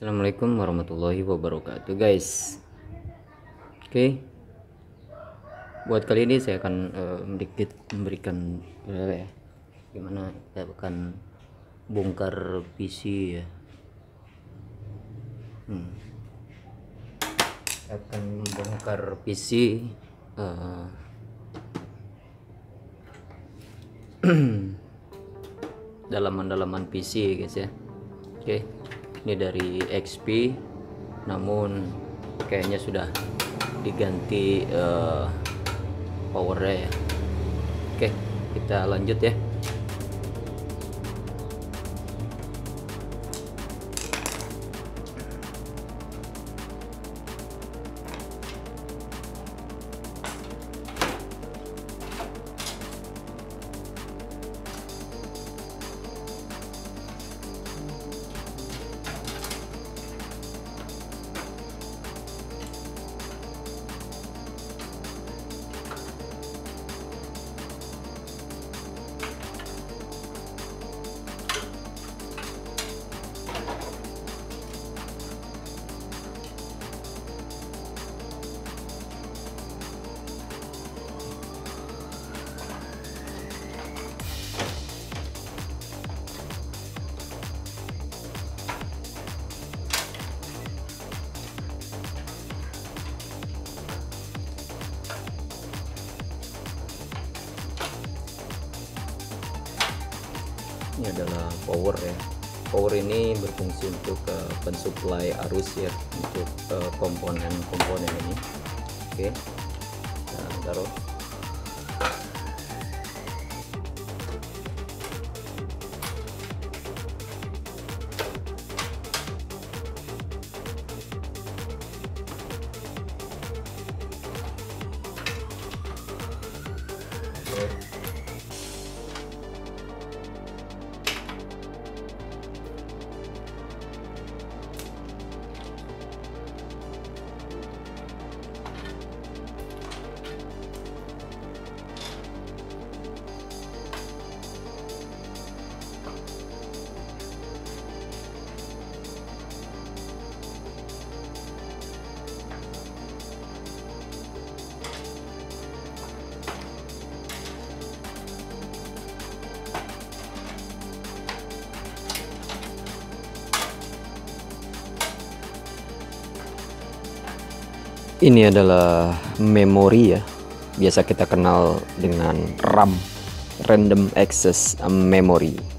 Assalamualaikum warahmatullahi wabarakatuh guys. Oke, buat kali ini saya akan memberikan gimana kita akan bongkar PC ya. Akan membongkar PC dalaman PC guys ya. Oke, ini dari XP, namun kayaknya sudah diganti powernya ya. Oke, kita lanjut ya. Ini adalah power ya. Power ini berfungsi untuk pensuplai arus ya, untuk komponen-komponen ini. Oke, nah, taruh. Ini adalah memori ya, biasa kita kenal dengan RAM, Random Access Memory.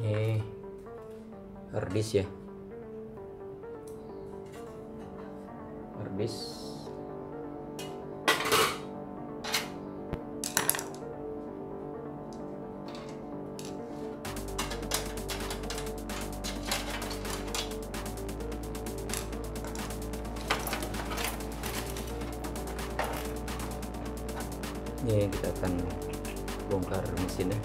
Ini harddisk ya, harddisk. Ini kita akan bongkar mesinnya.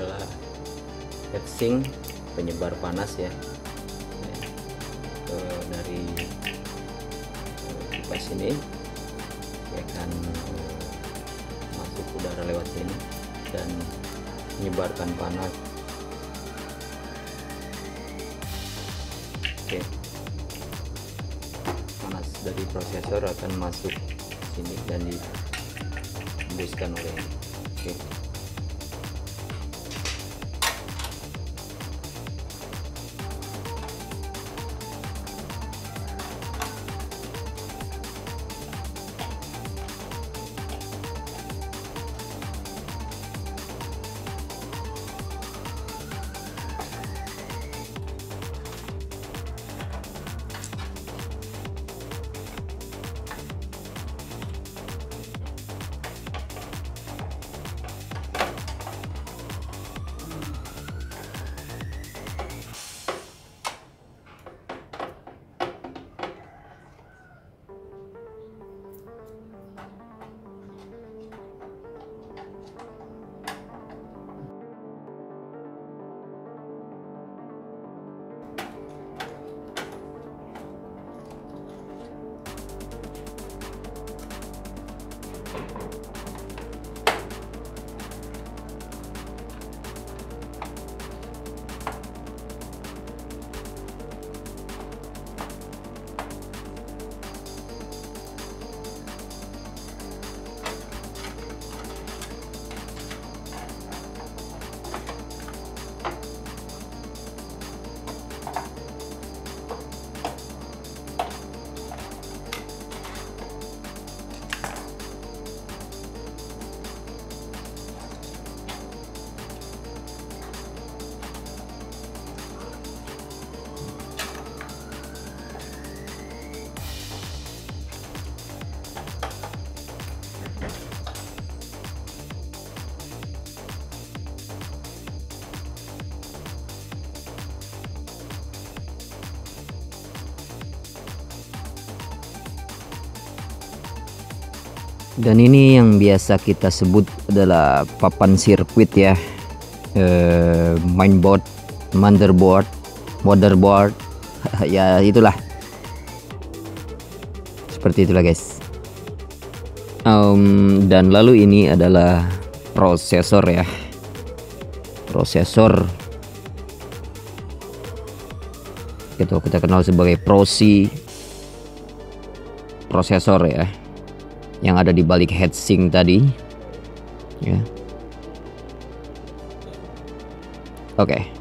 adalah heatsink penyebar panas ya, dari kipas ini dia akan masuk udara lewat sini dan menyebarkan panas. Oke, panas dari prosesor akan masuk sini dan dihembuskan oleh ini. Oke. Dan ini yang biasa kita sebut adalah papan sirkuit ya, mainboard, motherboard ya itulah, seperti itulah guys. Dan lalu ini adalah prosesor ya, prosesor itu kita kenal sebagai prosesor ya, yang ada di balik heatsink tadi ya. Oke.